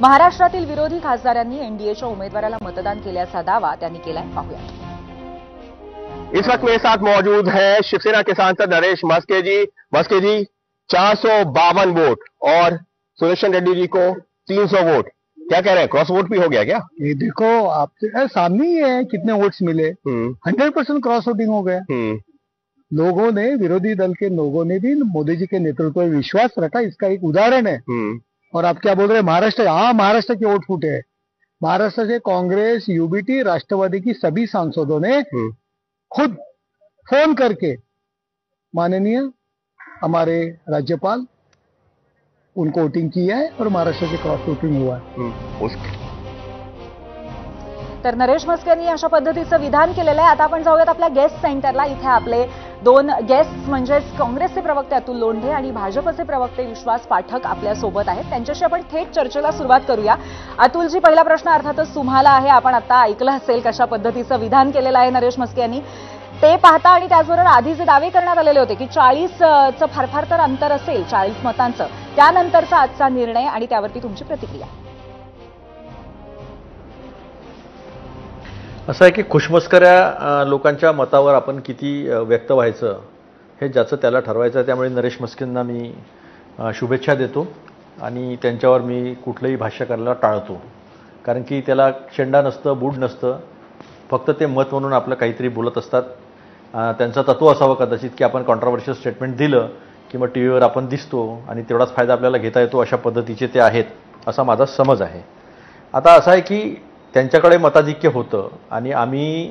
महाराष्ट्रातील विरोधी खासदारांनी एनडीएच्या उमेदवाराला मतदान केल्याचा दावा त्यांनी केलाय, पाहूया। इस वक्त मेरे साथ मौजूद है शिवसेना के सांसद नरेश मस्के जी। मस्के जी, 452 वोट और सुदर्शन रेड्डी जी को 300 वोट, क्या कह रहे हैं, क्रॉस वोट भी हो गया क्या? ये देखो आपके सामने ही है कितने वोट्स मिले। 100% क्रॉस वोटिंग हो गया। लोगों ने, विरोधी दल के लोगों ने भी मोदी जी के नेतृत्व में विश्वास रखा, इसका एक उदाहरण है। और आप क्या बोल रहे हैं, महाराष्ट्र? हाँ, महाराष्ट्र के वोट फूटे हैं। महाराष्ट्र से कांग्रेस, यूबीटी, राष्ट्रवादी की सभी सांसदों ने खुद फोन करके माननीय हमारे राज्यपाल उनको वोटिंग की है और महाराष्ट्र से क्रॉस वोटिंग हुआ है। तर नरेश मस्के यांनी अशा पद्धतीचं विधान केलेलं आहे। आता आपण जाऊयात आपल्या गेस्ट सेंटरला। इथे आपले दोन गेस्ट म्हणजे काँग्रेसचे प्रवक्ते अतुल लोंढे आणि भाजपचे प्रवक्ते विश्वास पाठक आपल्या सोबत आहेत। त्यांच्याशी आपण थेट चर्चेला सुरुवात करूया। अतुलजी, पहिला प्रश्न अर्थातच तुम्हाला आहे। आपण आता ऐकलं असेल कशा पद्धतीचं विधान केलेलं आहे नरेश मस्के यांनी, ते पाहता आणि त्याचबरोबर आधी जे दावे करण्यात आलेले होते की 40चं फार तर अंतर असेल, 40 मतांचं, त्यानंतरचा आजचा निर्णय आणि त्यावरती तुमची प्रतिक्रिया। असं आहे की खुशमस्कऱ्या लोकांच्या मतावर आपण किती व्यक्त व्हायचं हे ज्याचं त्याला ठरवायचं आहे। त्यामुळे नरेश मस्केंना मी शुभेच्छा देतो आणि त्यांच्यावर मी कुठलंही भाष्य करायला टाळतो, कारण की त्याला शेंडा नसतं, बूड नसतं, फक्त ते मत म्हणून आपलं काहीतरी बोलत असतात। त्यांचं तत्व असावं कदाचित की आपण कॉन्ट्रोवर्शियल स्टेटमेंट दिलं की मग टीव्हीवर आपण दिसतो आणि तेवढाच फायदा आपल्याला घेता येतो, अशा पद्धतीचे ते आहेत असा माझा समज आहे। आता असं आहे की त्यांच्याकडे मताधिक्य होतं आणि आम्ही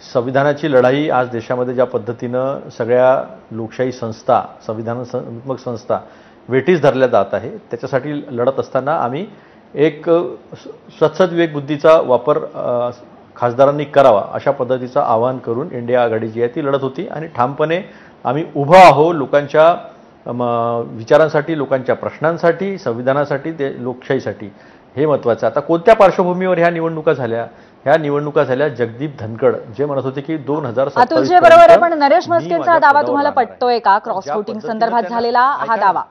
संविधानाची लढाई आज देशामध्ये ज्या पद्धतीनं सगळ्या लोकशाही संस्था, संविधानात्मक संस्था वेठीस धरल्या जात आहे, त्याच्यासाठी लढत असताना आम्ही एक सद्विवेक बुद्धीचा वापर खासदारांनी करावा अशा पद्धतीचं आवाहन करून इंडिया आघाडी जी आहे ती लढत होती आणि ठामपणे आम्ही उभा आहोत लोकांच्या विचारांसाठी, लोकांच्या प्रश्नांसाठी, संविधानासाठी, लोकशाहीसाठी। हे महत्त्वाचं। आता कोणत्या पार्श्वभूमीवर ह्या निवडणुका झाल्या? ह्या निवडणुका झाल्या जगदीप धनखड जे म्हणत होते की 2027 अतुलजी बरोबर आहे, पण नरेश मस्केंचा दावा तुम्हाला पटतोय का? क्रॉस वोटिंग संदर्भात झालेला हा दावा?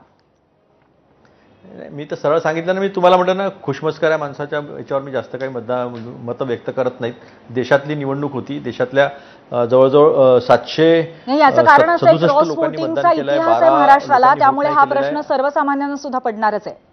मी तर सरळ सांगितलं ना, मी तुम्हाला म्हटलं ना, खुशमस्कऱ्या माणसाच्या याच्यावर मी जास्त काही मतं व्यक्त करत नाहीत। देशातली निवडणूक होती, देशातल्या जवळजवळ 700 याचं कारण असं आहे क्रॉस वोटिंगचा इतिहास आहे महाराष्ट्राला, त्यामुळे हा प्रश्न सर्वसामान्यांना सुद्धा पडणारच आहे।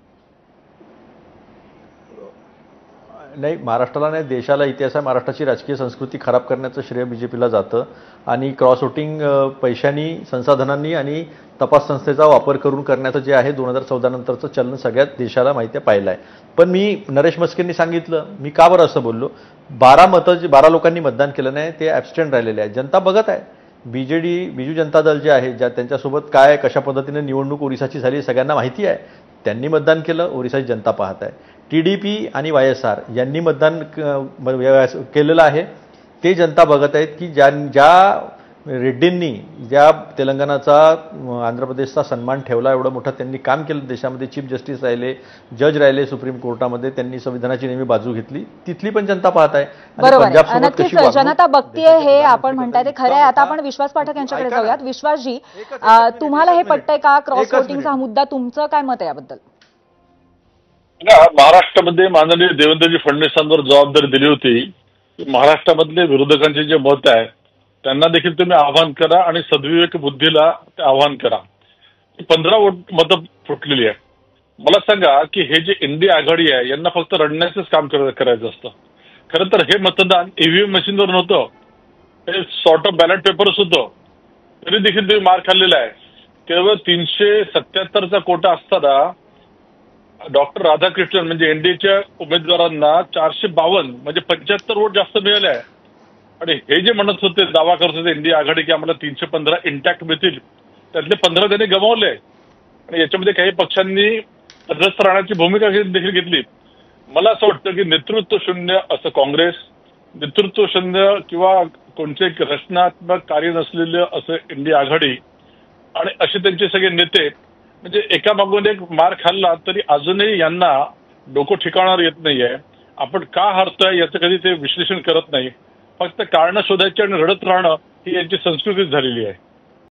नाही, महाराष्ट्राला नाही, देशाला इतिहास आहे। महाराष्ट्राची राजकीय संस्कृती खराब करण्याचं श्रेय बीजेपीला जातं आणि क्रॉस वोटिंग पैशांनी, संसाधनांनी आणि तपास संस्थेचा वापर करून करण्याचं जे आहे 2014 नंतरचं चलन सगळ्यात देशाला माहिती पाहिलं आहे। पण मी नरेश मस्केंनी सांगितलं, मी का बरं असं बोललो, 12 लोकांनी मतदान केलं नाही, ते ॲबस्टेंट राहिलेले आहे। जनता बघत आहे, बिजू जनता दल जे आहे, त्यांच्यासोबत काय कशा पद्धतीने निवडणूक ओरिसाची झाली सगळ्यांना माहिती आहे। त्यांनी मतदान केलं, ओरिसाची जनता पाहत आहे। टीडीपी आणि वायएसआर यांनी मतदान केलेलं आहे, ते जनता बघत आहेत की ज्या रेड्डींनी ज्या तेलंगणाचा, आंध्र प्रदेशचा सन्मान ठेवला, एवढं मोठं त्यांनी काम केलं देशामध्ये, चीफ जस्टिस राहिले, जज राहिले सुप्रीम कोर्टामध्ये, त्यांनी संविधानाची नेहमी बाजू घेतली, तिथली पण जनता पाहत आहे। नक्कीच जनता बघतीये हे आपण म्हणताय ते खरं आहे। आता आपण विश्वास पाठक यांच्याकडे जाऊयात। विश्वासजी, तुम्हाला हे पटतंय का? क्रॉस वोटिंगचा मुद्दा, तुमचं काय मत आहे याबद्दल? महाराष्ट्रामध्ये माननीय देवेंद्रजी फडणवीसांवर जबाबदारी दिली होती, महाराष्ट्रामधले विरोधकांचे जे मत आहे त्यांना देखील तुम्ही आवाहन करा आणि सद्विवेक बुद्धीला ते आवाहन करा। 15 मतं फुटलेली आहे। मला सांगा की हे जे इंडिया आघाडी आहे यांना फक्त रडण्याचंच काम करायचं असतं। खरं तर हे मतदान ईव्हीएम मशीनवर नव्हतं, हे सॉर्ट ऑफ बॅलेट पेपर्स होतं, तरी देखील तुम्ही मार खाल्लेला आहे। केवळ 377चा कोटा असताना डॉक्टर राधाकृष्णन म्हणजे एनडीएच्या उमेदवारांना 452 म्हणजे 75 वोट जास्त मिळाले आहे। आणि हे जे म्हणत होते, दावा करत होते इंडिया आघाडी की आम्हाला 315 इंटॅक्ट मिळतील, त्यातले 15 त्यांनी गमावले आणि याच्यामध्ये काही पक्षांनी त्रस्त राहण्याची भूमिका देखील घेतली। मला असं वाटतं की नेतृत्व शून्य असं काँग्रेस, नेतृत्व शून्य किंवा कोणते रचनात्मक कार्य नसलेलं असं इंडिया आघाडी आणि असे त्यांचे सगळे नेते म्हणजे एकामागून एक मार खाल्ला तरी अजूनही यांना डोकं ठिकाणावर येत नाहीये। आपण का हरतोय याचं कधी ते विश्लेषण करत नाही, फक्त कारणं शोधायची आणि रडत राहणं ही यांची संस्कृतीच झालेली आहे।